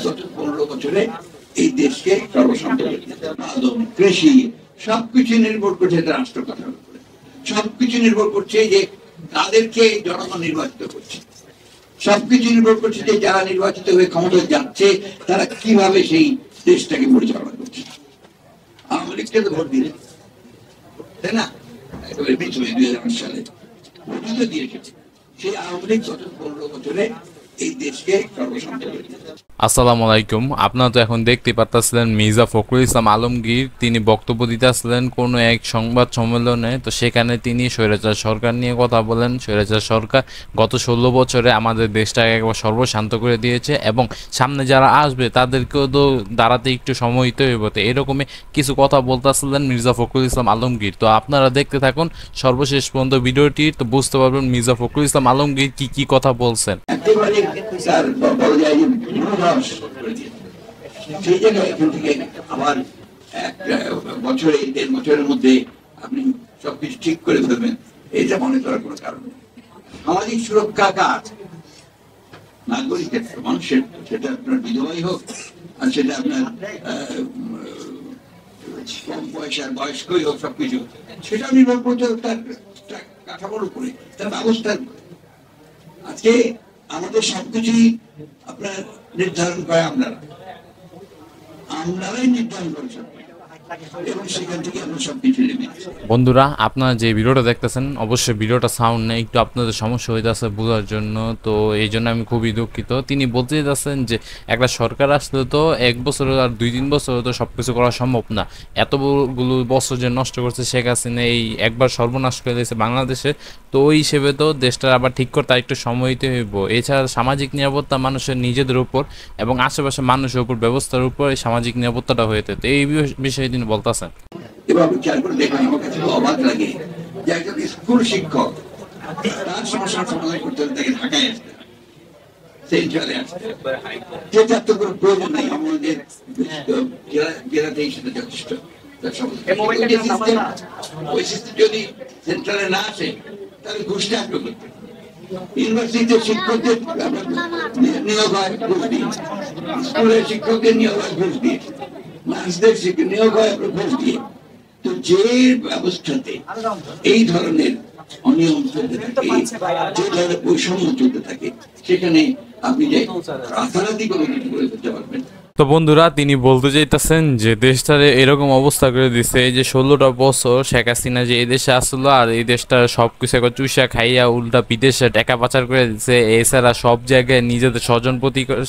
গত 15 বছরে এই দেশকে সর্বশান্ত কৃষি সবকিছু নির্ভর করছে রাষ্ট্র কাঠামোর উপরে। সবকিছু নির্ভর করছে যে তাদেরকে জনগণ নির্বাচিত করছে। সবকিছু নির্ভর করছে যে যারা নির্বাচিত হয়ে ক্ষমতায় যাচ্ছে তারা কিভাবে সেই দেশটাকে পরিচালনা করছে। আওয়ামী লীগকে তো ভোট দিলেন, তাই না? একেবারে পিছনে 2008 সালে ভোট তো দিয়েছে। সেই আওয়ামী লীগ গত 15 বছরে এই দেশকে সর্বশান্ত করেছে। আসসালামু আলাইকুম। আপনারা তো এখন দেখতে পাচ্ছিলেন মির্জা ফখরুল ইসলাম আলমগীর তিনি বক্তব্য দিতেছিলেন কোনো এক সংবাদ সম্মেলনে। তো সেখানে তিনি স্বৈরাচার সরকার নিয়ে কথা বলেন। স্বৈরাচার সরকার গত 16 বছরে আমাদের দেশটাকে একবার সর্বশান্ত করে দিয়েছে এবং সামনে যারা আসবে তাদেরকেও তো দাঁড়াতে একটু সময় দিতে হইব। তো এরকমই কিছু কথা বলতেছিলেন মির্জা ফখরুল ইসলাম আলমগীর। তো আপনারা দেখতে থাকুন সর্বশেষ পর্যন্ত ভিডিওটি, তো বুঝতে পারবেন মির্জা ফখরুল ইসলাম আলমগীর কি কথা বলছেন। সেই জায়গায় এখান থেকে আবার 1 বছরের মধ্যে আপনি সবকিছু ঠিক করে ফেলবেন, এটা মনে করার কোনো কারণ নেই। সামাজিক সুরক্ষা কাজ নাগরিকের মানুষের, সেটা আপনার বিধবাই হোক আর সেটা আপনার কম পয়সার বয়স্কই হোক, সবকিছু সেটা নির্ভর করছে তার কাঠামোর উপরে, তার ব্যবস্থার উপরে। আজকে আমাদের সবকিছুই আপনার নির্ধারণ করে আমরাই নির্ধারণ করে এবং সেখান থেকে আমরা সবকিছু নেবে। বন্ধুরা, আপনারা যে ভিডিওটা দেখতেছেন অবশ্যই ভিডিওটা সাউন্ড নেই, একটু আপনাদের সমস্যা হয়ে যাচ্ছে বোঝার জন্য, তো এই জন্য আমি খুবই দুঃখিত। তিনি বলতে যাচ্ছেন যে একটা সরকার আসলে তো 1 বছর আর 2-3 বছর তো সব কিছু করা সম্ভব না। এতগুলো বছর যে নষ্ট করছে শেখ হাসিনা, এই একবার সর্বনাশ করে দিয়েছে বাংলাদেশে, তো ওই হিসেবে তো দেশটা আবার ঠিক করতে একটু সময় দিতে হইব। এছাড়া সামাজিক নিরাপত্তা মানুষের নিজেদের উপর এবং আশেপাশে মানুষের উপর ব্যবস্থার উপর এই সামাজিক নিরাপত্তাটা হয়েছে। তো এই বিষয়ে তিনি বলতেছেন। এভাবে খেয়াল করে দেখুন, আমার কাছে অবাক লাগে যে একজন স্কুল শিক্ষক তার সমস্যার সমাধান করতে তাকে ঢাকায় আসতে সেন্ট্রালে আসতে, যেটা তো কোনো প্রয়োজন নেই। আমাদের জেলাতেই সেটা যথেষ্ট। ওই সিস্টেম যদি সেন্ট্রালে না আসে তাহলে ঘুষটা আগ্রহ করতে, ইউনিভার্সিটিতে শিক্ষকদের নিয়োগ হয় ঘুষ দিয়ে, স্কুলের শিক্ষকদের নিয়োগ হয় ঘুষ দিয়ে, নার্সদের নিয়োগ হয় ঘুষ দিয়ে। তো যে ব্যবস্থাতে এই ধরনের অনিয়ম চলতে থাকে, যে ধরনের বৈষম্য চলতে থাকে, সেখানে আপনি যে রাতারাতি কোনো কিছু করে ফেলতে পারবেন। তো বন্ধুরা, তিনি বলতে চাইতেছেন যে দেশটার এরকম অবস্থা করে দিচ্ছে যে 16টা বছর শেখ হাসিনা যে এই দেশে আসলো আর এই দেশটার সবকিছু একবার চুষা খাইয়া উল্টা বিদেশে টাকা পাচার করে দিচ্ছে। এছাড়া সব জায়গায় নিজেদের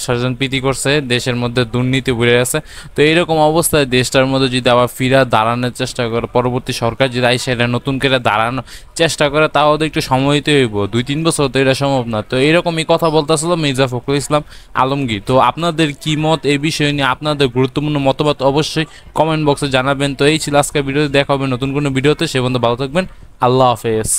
স্বজনপ্রীতি করছে, দেশের মধ্যে দুর্নীতি ভরে আছে। তো এইরকম অবস্থায় দেশটার মধ্যে যদি আবার ফিরা দাঁড়ানোর চেষ্টা করে, পরবর্তী সরকার যদি সেটা নতুন করে দাঁড়ানোর চেষ্টা করে, তাও তো একটু সময় দিতে হইব। 2-3 বছর তো এটা সম্ভব না। তো এইরকমই কথা বলতেছিল মির্জা ফখরুল ইসলাম আলমগীর। তো আপনাদের কি মত এই বিষয়ে নিয়ে, আপনাদের গুরুত্বপূর্ণ মতামত অবশ্যই কমেন্ট বক্সে জানাবেন। তো এই ছিল আজকের ভিডিওতে, দেখা হবে নতুন কোনো ভিডিওতে। সে পর্যন্ত ভালো থাকবেন। আল্লাহ হাফেজ।